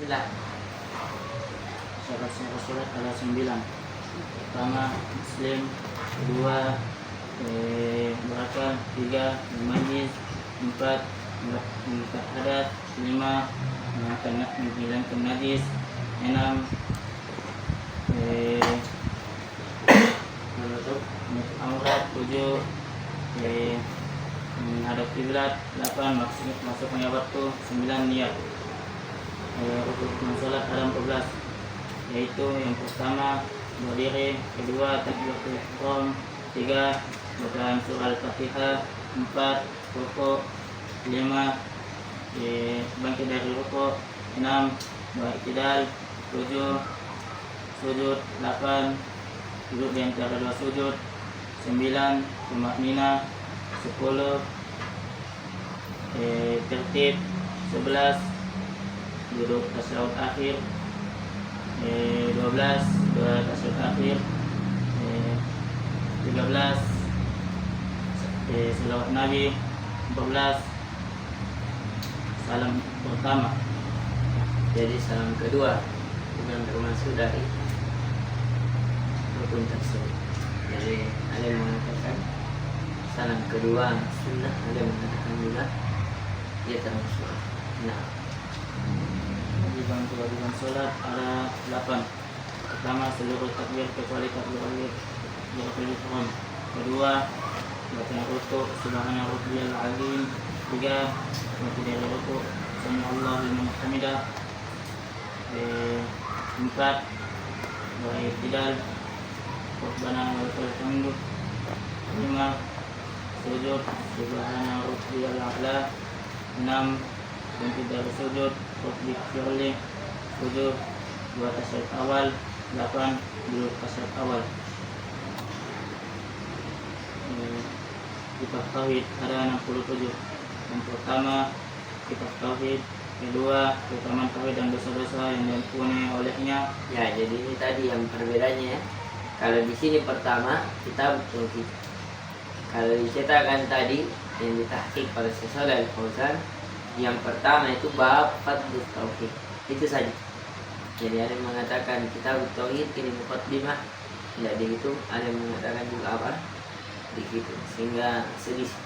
Bismillah. Syarat-syarat sholat ada 9. Pertama, Muslim. Kedua, berakal. 3, mumayyiz. 4, mengangkat hadas. 5, menghilangkan najis. 6, menutup aurat. 7, menghadap kiblat. 8, masuknya waktu. 9, niat. Rukun salat ada 14, yaitu yang pertama berdiri, kedua takbiratul ihram, 3 bacaan surah Al-Fatihah, 4 rukuk, 5 bangkit dari rukuk, 6 i'tidal, 7 sujud, 8 duduk di antara dua sujud, 9 tumakninah, 10 tertib, 11 duduk tasyahud akhir, 12 doa tasyahud akhir, 13 selawat Nabi, 14 salam pertama. Jadi salam kedua bukan termasuk dari rukun tersebut. Jadi ada yang mengatakan salam kedua sunnah, ada yang mengatakan juga dia termasuk. Nah, Kewajiban sholat ada 8. Pertama, seluruh takbir kecuali takbiratul ihram. Kedua, bacaan rukuk subhana rabbiyal azim. 3, bangkit dari rukuk sami Allahu liman hamidah. 4, doa i'tidal rabbana wa lakal hamdu. 5, sujud subhana rabbiyal a'la. 6, bangkit dari sujud Rabbi firli. 7, dua tasyahud awal. 8, duduk tasyahud awal. Kitab Tauhid ada 67. Yang pertama, kitab Tauhid. Kedua, keutamaan tauhid dan dosa-dosa yang diampuni olehnya. ya jadi ini tadi yang perbedaannya ya. Kalau di sini pertama kita tauhid. Kalau dicetakan tadi yang ditahqiq pada Syaikh Fauzan, yang pertama itu bab fadlul tauhid. Itu saja. Jadi ada yang mengatakan kitab tauhid ini muqaddimah. Jadi itu ada yang mengatakan juga apa? Begitu. Sehingga selisih.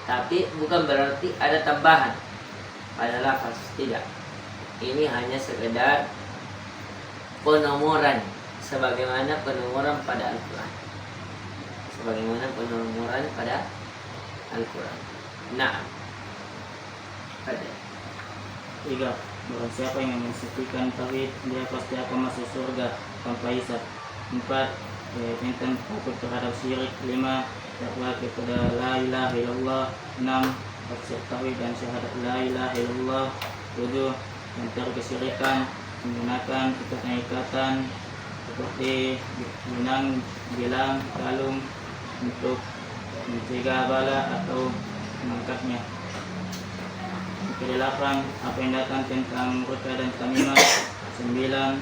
Tapi bukan berarti ada tambahan pada lafaz, tidak. Ini hanya sekedar penomoran sebagaimana penomoran pada Al-Qur'an. Sebagaimana penomoran pada Al-Qur'an. Nah, ada 3, barang siapa yang mensucikan tauhid, dia pasti akan masuk surga tanpa hisab. 4, tentang takut terhadap syirik. 5, takwa kepada la ilaha illallah. 6, tafsir tauhid dan syahadat la ilaha illallah. 7, mentar kesyirikan, menggunakan ikatan seperti benang, bilang, kalung untuk mencegah bala atau mengangkatnya. Kedelapan, apa yang datang tentang murka dan tamimah. 9,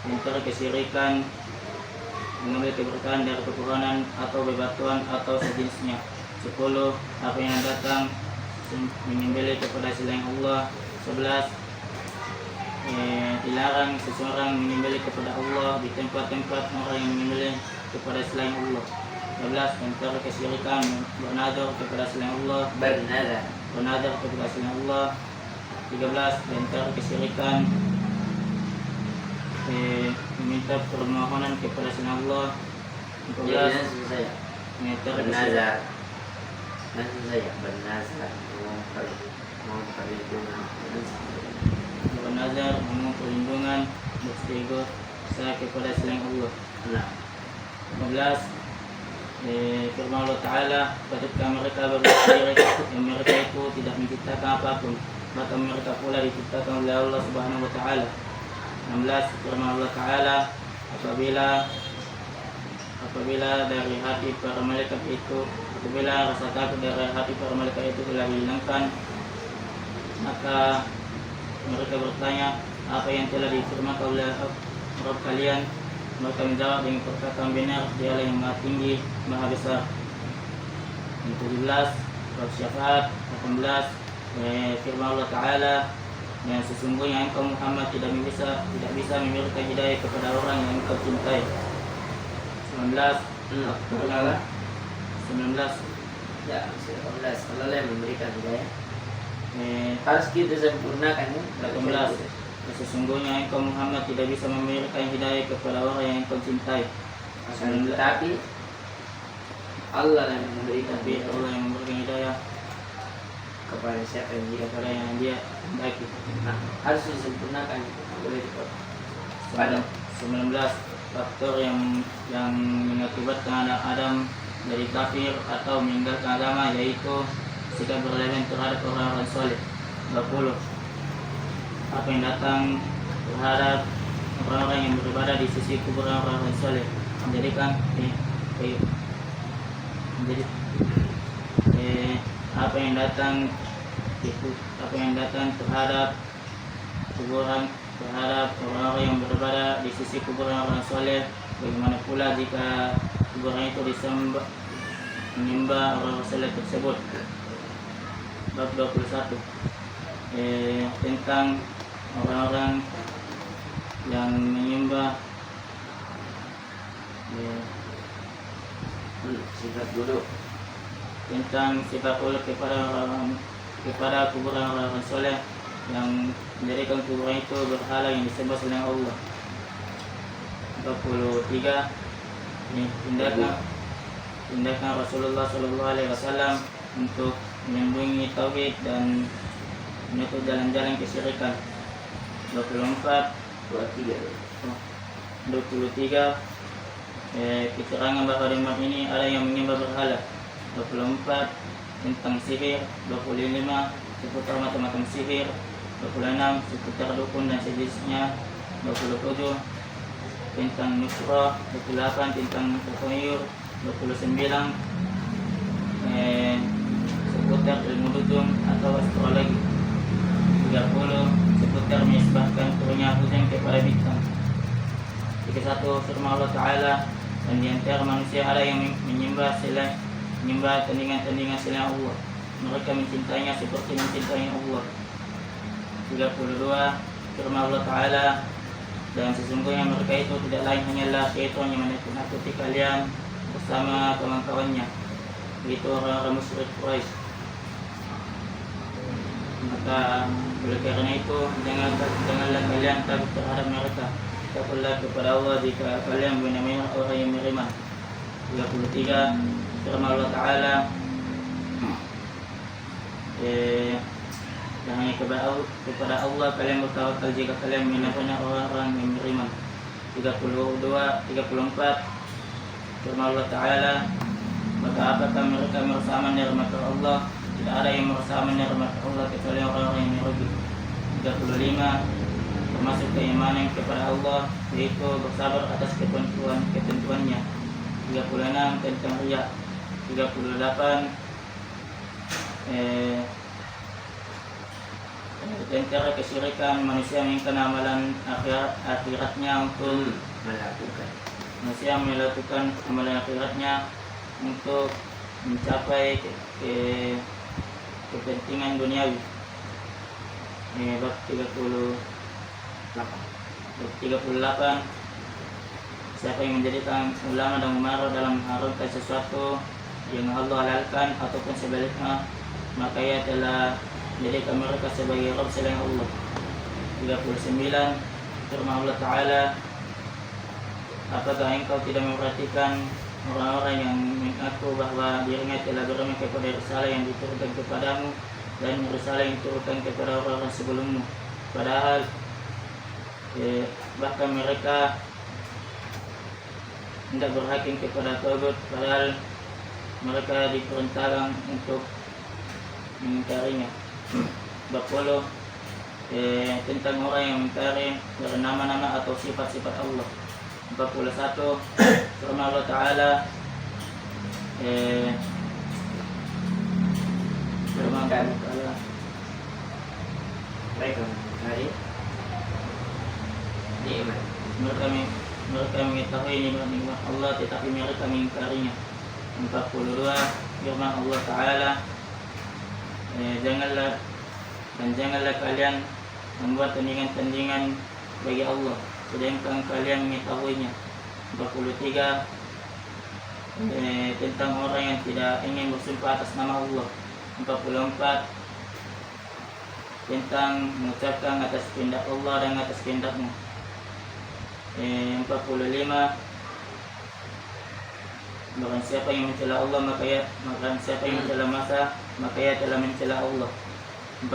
mentar kesyirikan, mengambil keberkahan dari kekurangan atau bebatuan atau sejenisnya. 10, apa yang datang menyembelih kepada selain Allah. 11, dilarang seseorang menyembelih kepada Allah di tempat-tempat orang yang menyembelih kepada selain Allah. 12, tentang kesyirikan, bernazar kepada selain Allah. Bernazar kepada selain Allah. 13, tentang kesyirikan, meminta permohonan kepada selain Allah. 14, meminta bernazar. Maksud saya bernazar mohon perlindungan. bernazar memohon perlindungan berstighosa kepada selain Allah. Nah, 15, firman Allah Ta'ala, ketika mereka berbuat syirik yang mereka itu tidak menciptakan apapun, maka mereka pula diciptakan oleh Allah Subhanahu Wa Ta'ala. 16, firman Allah Ta'ala, apabila dari hati para malaikat itu, apabila rasa takut dari hati para malaikat itu telah dihilangkan, maka mereka bertanya, apa yang telah difirmankan oleh Rabb kalian? Mereka menjawab dengan perkataan benar, Dialah yang Maha Tinggi, Maha Besar. Yang 17, bab syafaat. 18, Firman Allah Ta'ala, yang sesungguhnya engkau Muhammad tidak bisa memberikan hidayah kepada orang yang engkau cintai. 19 Berapa? 19 Ya, 18. Allah yang memberikan hidayah. Harus kita sempurnakan ya. 18 Sesungguhnya engkau Muhammad tidak bisa memberikan hidayah kepada orang yang engkau cintai. Tapi Allah yang memberikan Tapi hidayah Allah yang memberikan hidayah kepada siapa yang dia kepada yang dia hendaki. Nah, harus disempurnakan itu. Boleh dipotong. Pada 19 faktor yang mengakibatkan anak Adam dari kafir atau meninggalkan agama, yaitu sikap berlebihan terhadap orang-orang soleh. 20 apa yang datang terhadap orang-orang yang beribadah di sisi kubur orang-orang soleh, menjadikan apa yang datang terhadap kuburan, terhadap orang-orang yang beribadah di sisi kuburan orang soleh. Bagaimana pula jika kuburan itu menyembah orang soleh tersebut. Bab 21 tentang orang-orang yang menyembah singkat dulu. tentang sifat Allah kepada kuburan orang-orang soleh yang menjadikan kuburan itu berhala yang disembah selain Allah. 23 ini tindakan Rasulullah SAW untuk melindungi tauhid dan menutup jalan-jalan kesyirikan. 23 keterangan bahwa di umat ini ada yang menyembah berhala. 24 tentang sihir. 25 seputar macam-macam sihir. 26 seputar dukun dan sejenisnya. 27 tentang nusrah. 28 tentang tatayur. 29 seputar ilmu dukun atau astrologi. 30 seputar menyembahkan turunnya hujan kepada bintang. 31 firman Allah Ta'ala, dan di antara manusia ada yang menyembah tandingan-tandingan selain Allah. Mereka mencintainya seperti mencintai Allah. 32 firman Allah Ta'ala, dan sesungguhnya mereka itu tidak lain hanyalah syaitan yang menakut-nakuti kalian bersama kawan-kawannya, itu orang-orang musyrik Quraisy. Maka oleh karena itu janganlah kalian takut terhadap mereka. Takutlah kepada Allah jika kalian benar-benar orang yang beriman. 33 firman Allah Ta'ala, dan hanya kepada Allah kalian bertawakal jika kalian benar-benar orang-orang yang beriman. 34 firman Allah Ta'ala, maka apakah mereka merasa aman dari makar Allah? Tidak ada yang merasa aman dari makar Allah kecuali orang-orang yang merugi. 35 termasuk keimanan kepada Allah, yaitu bersabar atas ketentuannya. 36 tentang riya. 38 tentang kesyirikan, manusia menginginkan amalan akhiratnya untuk melakukan amalan akhiratnya untuk mencapai kepentingan duniawi. Bab 38 siapa yang menjadikan ulama dan umarah dalam mengharamkan sesuatu yang Allah halalkan ataupun sebaliknya, maka ia telah menjadikan mereka sebagai Rabb selain Allah. 39 firman Allah Ta'ala, apakah engkau tidak memperhatikan orang-orang yang mengaku bahwa dirinya telah beriman kepada risalah yang diturunkan kepadamu dan risalah yang diturunkan kepada orang-orang sebelummu, padahal bahkan mereka tidak berhakim kepada Taubat, padahal mereka diperintahkan untuk mengingkarinya. 40 tentang orang yang mengingkari nama-nama atau sifat-sifat Allah. 41 firman Allah Ta'ala, firman Allah Ta'ala, Mereka mengingkari nikmat. Mereka mengetahui nikmat Allah tetapi mereka mengingkarinya. 42 firman Allah Ta'ala, dan janganlah kalian membuat tandingan-tandingan bagi Allah sedangkan kalian mengetahuinya. 43 tentang orang yang tidak ingin bersumpah atas nama Allah. 44 tentang mengucapkan atas kehendak Allah dan atas kehendakmu. 45 Barang siapa yang mencela Allah maka siapa yang mencela maka ia telah mencela Allah. 46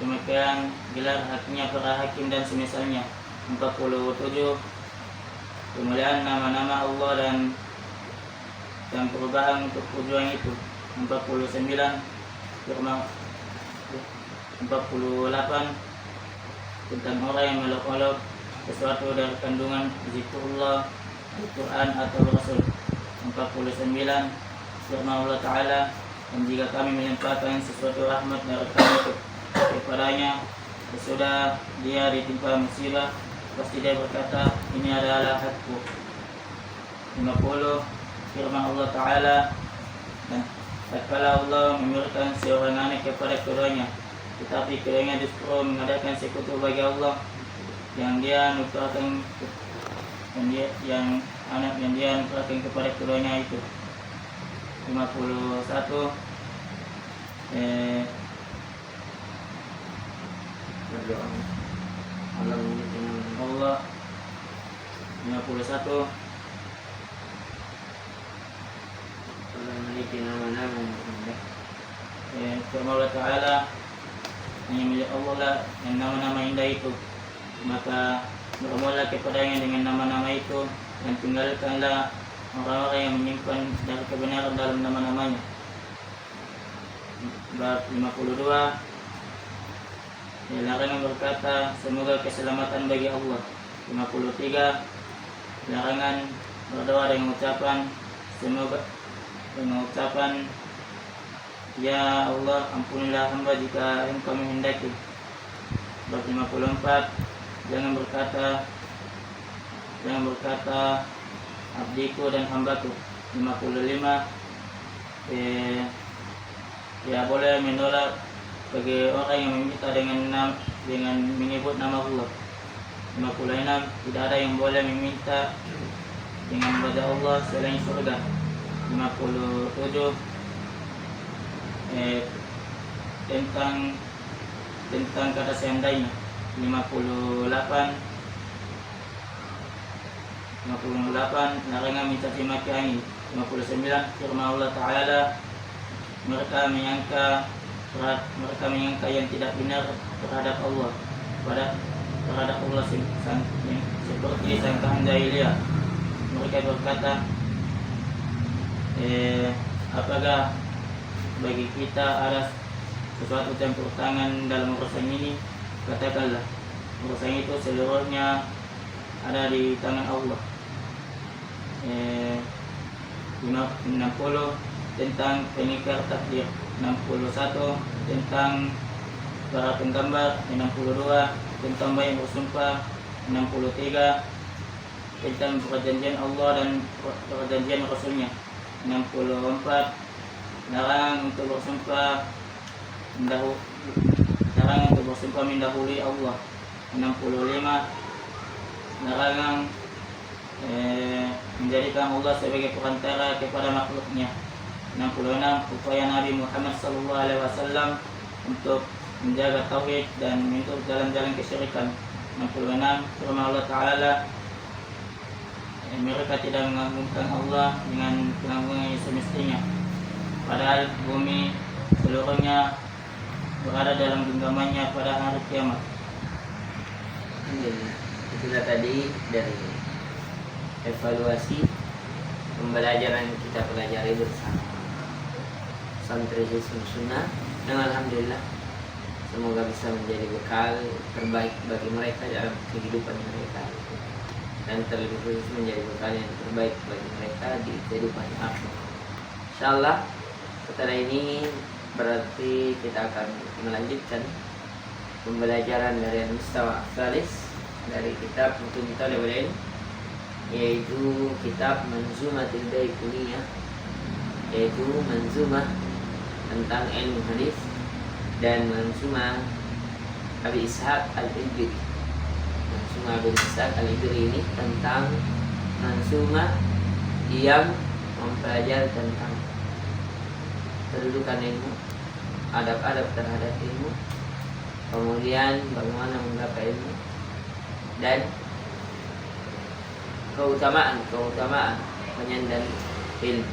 pemakaian gelar haknya para hakim dan semisalnya. 47 kemuliaan nama-nama Allah dan perubahan untuk tujuan itu. 48 tentang orang yang melok-olok sesuatu dari kandungan zikrullah, Al-Quran atau Rasul. 49 firman Allah Ta'ala, dan jika kami melimpahkan sesuatu rahmat dari kami kepadanya sesudah dia ditimpa musibah, pasti dia berkata, ini adalah hakku. 50 firman Allah Ta'ala, dan tatkala Allah memberikan seorang anak kepada keduanya, tetapi keduanya justru mengadakan sekutu bagi Allah yang dia nukarkan anak yang dia nukarkan kepada keduanya itu. 51 Berdoa Allah menjadikan Allah. 51 Allah memiliki nama-nama yang indah. firman Allah Ta'ala, hanya milik Allah lah yang nama-nama indah itu, maka bermula kepadanya dengan nama-nama itu dan tinggalkanlah orang-orang yang menyimpan dari kebenaran dalam nama-namanya. Bab 52 larangan berkata semoga keselamatan bagi Allah. 53 larangan berdoa dengan ucapan ya Allah ampunilah hamba jika engkau menghendaki. Bab 54 jangan berkata abdiku dan hambaku. 55 ya boleh menolak bagi orang yang meminta dengan menyebut nama Allah. 56 tidak ada yang boleh meminta dengan wajah Allah selain surga. 57 tentang kata seandainya. 58 larangan mencaci maki angin. 59 firman Allah Ta'ala, mereka menyangka yang tidak benar terhadap Allah seperti sangkaan jahiliyah. Mereka berkata, apakah bagi kita ada sesuatu campur tangan dalam urusan ini? Katakanlah, urusan itu seluruhnya ada di tangan Allah. 60 tentang pengingkar takdir. 61 tentang para penggambar. 62 tentang banyak bersumpah. 63 tentang perjanjian Allah dan perjanjian Rasulnya. 64 larang untuk bersumpah mendahului Allah. 65 larangan menjadikan Allah sebagai perantara kepada makhluknya. 66 upaya Nabi Muhammad SAW untuk menjaga tauhid dan menutup jalan-jalan kesyirikan. 66 firman Allah Ta'ala, mereka tidak mengagungkan Allah dengan pengagungan yang semestinya, padahal bumi seluruhnya berada dalam genggamannya pada hari kiamat. Itulah tadi dari evaluasi pembelajaran yang kita pelajari bersama santri Hizbus Sunnah, dan alhamdulillah semoga bisa menjadi bekal terbaik bagi mereka dalam kehidupan mereka, dan terlebih khusus menjadi bekal yang terbaik bagi mereka di kehidupan akhirat. Insyaallah setelah ini berarti kita akan melanjutkan pembelajaran dari Mustawa Salis dari kitab Mutunjita Lewalain yaitu kitab Manzumatul Baiquniyah, yaitu manzumah tentang ilmu hadis, dan manzumah Abi Ishaq Al-Ibri. Manzumah Abi Ishaq Al-Ibri ini tentang manzumah yang mempelajari tentang kedudukan ilmu, adab-adab terhadap ilmu, kemudian bagaimana menggapai ilmu, dan keutamaan penyandang ilmu.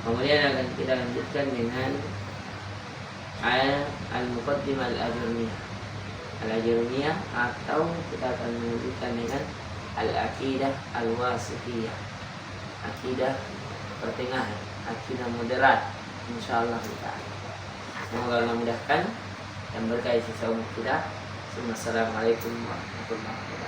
Kemudian akan kita lanjutkan dengan Al-Muqaddimah Al-Ajurmiyah. Al-Ajurmiyah, atau kita akan melanjutkan dengan Al-Aqidah Al-Wasithiyah, akidah pertengahan, akidah moderat, insyaallah ta'ala. Semoga Allah memudahkan dan berkahi sisa umur kita. Assalamualaikum warahmatullahi wabarakatuh.